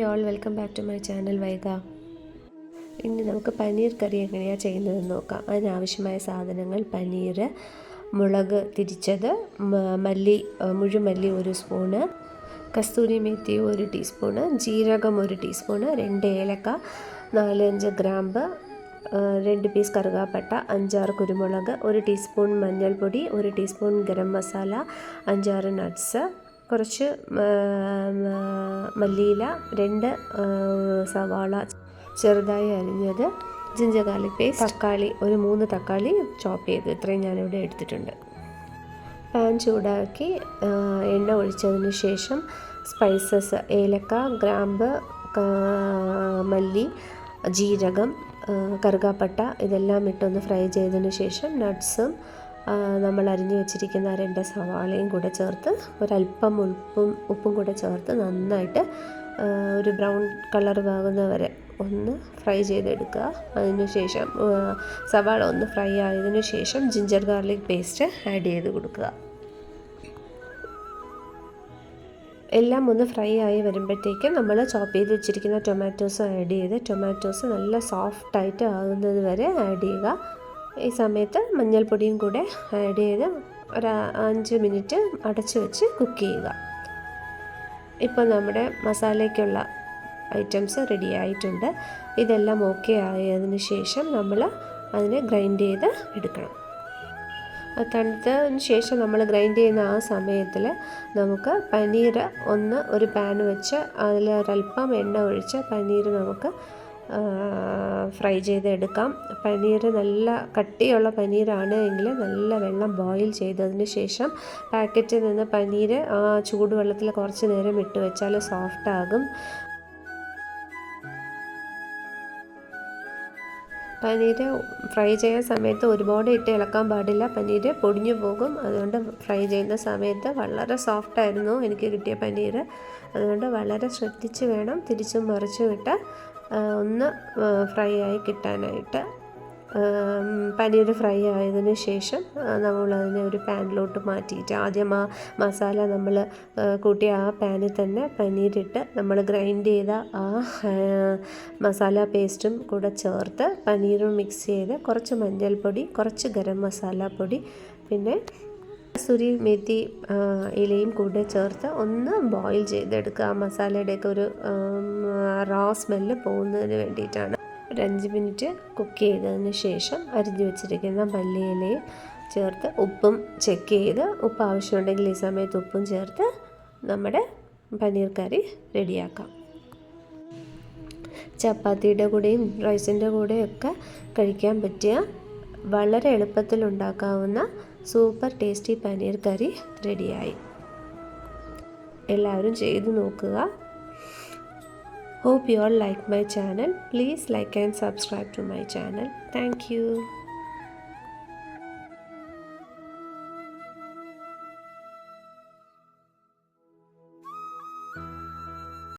Hi all, welcome back to my channel Vaiga. ഇനി നമുക്ക് പനീർ കറി എങ്ങനെയാണ് ചെയ്യുന്നതെന്ന് നോക്കാം. അതിനാവശ്യമായ സാധനങ്ങൾ: പനീർ, മുളക് തിരിച്ചത്, മുഴുമല്ലി 1 സ്പൂണ്, കസ്തൂരി മേത്തി 1 ടീസ്പൂണ്, ജീരകം 1 ടീസ്പൂണ്, 2 ഏലക്ക, 4-5 ഗ്രാമ്പ്, 2 പീസ് കറുകാപ്പട്ട, 5-6 കുരുമുളക്, 1 ടീസ്പൂൺ മഞ്ഞൾപ്പൊടി, 1 ടീസ്പൂൺ ഗരം മസാല, 5-6 നട്ട്സ്, കുറച്ച് മല്ലിയില, 2 സവാള ചെറുതായി അരിഞ്ഞത്, ജിഞ്ചർ ഗാർലിക് പേസ്റ്റ്, തക്കാളി 3 തക്കാളി ചോപ്പ് ചെയ്ത്, ഇത്രയും ഞാനിവിടെ എടുത്തിട്ടുണ്ട്. പാൻ ചൂടാക്കി എണ്ണ ഒഴിച്ചതിന് ശേഷം സ്പൈസസ്: ഏലക്ക, ഗ്രാമ്പ്, മല്ലി, ജീരകം, കറുകാപ്പട്ട ഇതെല്ലാം ഇട്ടൊന്ന് ഫ്രൈ ചെയ്തതിന് ശേഷം നട്ട്സും നമ്മൾ അരിഞ്ഞു വെച്ചിരിക്കുന്ന 2 സവാളയും കൂടെ ചേർത്ത് ഒരല്പം ഉപ്പും കൂടെ ചേർത്ത് നന്നായിട്ട് ഒരു ബ്രൗൺ കളർ ആകുന്നവരെ ഒന്ന് ഫ്രൈ ചെയ്തെടുക്കുക. അതിനുശേഷം സവാള ഒന്ന് ഫ്രൈ ആയതിനു ശേഷം ജിഞ്ചർ ഗാർലിക് പേസ്റ്റ് ആഡ് ചെയ്ത് കൊടുക്കുക. എല്ലാം ഒന്ന് ഫ്രൈ ആയി വരുമ്പോഴത്തേക്കും നമ്മൾ ചോപ്പ് ചെയ്ത് വെച്ചിരിക്കുന്ന ടൊമാറ്റോസ് ആഡ് ചെയ്ത് ടൊമാറ്റോസ് നല്ല സോഫ്റ്റായിട്ട് ആകുന്നത് വരെ ആഡ് ചെയ്യുക. ഈ സമയത്ത് മഞ്ഞൾപ്പൊടിയും കൂടെ ആഡ് ചെയ്ത് ഒരു 5 മിനിറ്റ് അടച്ചു വെച്ച് കുക്ക് ചെയ്യുക. ഇപ്പോൾ നമ്മുടെ മസാലയ്ക്കുള്ള ഐറ്റംസ് റെഡി ആയിട്ടുണ്ട്. ഇതെല്ലാം ഓക്കെ ആയതിനു ശേഷം നമ്മൾ അതിനെ ഗ്രൈൻഡ് ചെയ്ത് എടുക്കണം. തണുത്തതിന് ശേഷം നമ്മൾ ഗ്രൈൻഡ് ചെയ്യുന്ന ആ സമയത്തിൽ നമുക്ക് പനീർ ഒരു പാൻ വെച്ച് അതിൽ ഒരല്പം എണ്ണ ഒഴിച്ച് പനീർ നമുക്ക് ഫ്രൈ ചെയ്തെടുക്കാം. പനീർ നല്ല കട്ടിയുള്ള പനീറാണ് എങ്കിൽ നല്ല വെള്ളം ബോയിൽ ചെയ്തതിന് ശേഷം പാക്കറ്റിൽ നിന്ന് പനീർ ആ ചൂടുവെള്ളത്തിൽ കുറച്ച് നേരം ഇട്ട് വെച്ചാൽ സോഫ്റ്റാകും. പനീർ ഫ്രൈ ചെയ്യുന്ന സമയത്ത് ഒരുപാട് ഇട്ട് ഇളക്കാൻ പാടില്ല, പനീർ പൊടിഞ്ഞു പോകും. അതുകൊണ്ട് ഫ്രൈ ചെയ്യുന്ന സമയത്ത് വളരെ സോഫ്റ്റായിരുന്നു എനിക്ക് കിട്ടിയ പനീർ. അതുകൊണ്ട് വളരെ ശ്രദ്ധിച്ച് വേണം തിരിച്ചും മറിച്ചും ഇട്ട് ഒന്ന് ഫ്രൈ ആയി കിട്ടാനായിട്ട്. പനീർ ഫ്രൈ ആയതിനു ശേഷം നമ്മളതിനെ ഒരു പാനിലോട്ട് മാറ്റിയിട്ട് ആദ്യം ആ മസാല നമ്മൾ കൂട്ടിയ ആ പാനിൽ തന്നെ പനീരിട്ട് നമ്മൾ ഗ്രൈൻഡ് ചെയ്ത ആ മസാല പേസ്റ്റും കൂടെ ചേർത്ത് പനീറും മിക്സ് ചെയ്ത് കുറച്ച് മഞ്ഞൾപ്പൊടി, കുറച്ച് ഗരം മസാല പൊടി, പിന്നെ കസൂരി മേത്തി ഇലയും കൂടെ ചേർത്ത് ഒന്ന് ബോയിൽ ചെയ്തെടുക്കുക. ആ മസാലയുടെയൊക്കെ ഒരു റോ സ്മെല്ല് പോകുന്നതിന് വേണ്ടിയിട്ടാണ്. ഒരു 5 മിനിറ്റ് കുക്ക് ചെയ്തതിന് ശേഷം അരിഞ്ഞു വെച്ചിരിക്കുന്ന മല്ലിയിലയും ചേർത്ത് ഉപ്പും ചെക്ക് ചെയ്ത് ഉപ്പ് ആവശ്യമുണ്ടെങ്കിൽ ഈ സമയത്ത് ഉപ്പും ചേർത്ത് നമ്മുടെ പനീർ കറി റെഡിയാക്കാം. ചപ്പാത്തിയുടെ കൂടെയും റൈസിൻ്റെ കൂടെയൊക്കെ കഴിക്കാൻ പറ്റിയ വളരെ എളുപ്പത്തിൽ ഉണ്ടാക്കാവുന്ന സൂപ്പർ ടേസ്റ്റി പനീർ കറി റെഡിയായി. എല്ലാവരും ചെയ്തു നോക്കുക. Hope you all like my channel. Please like and subscribe to my channel. Thank you.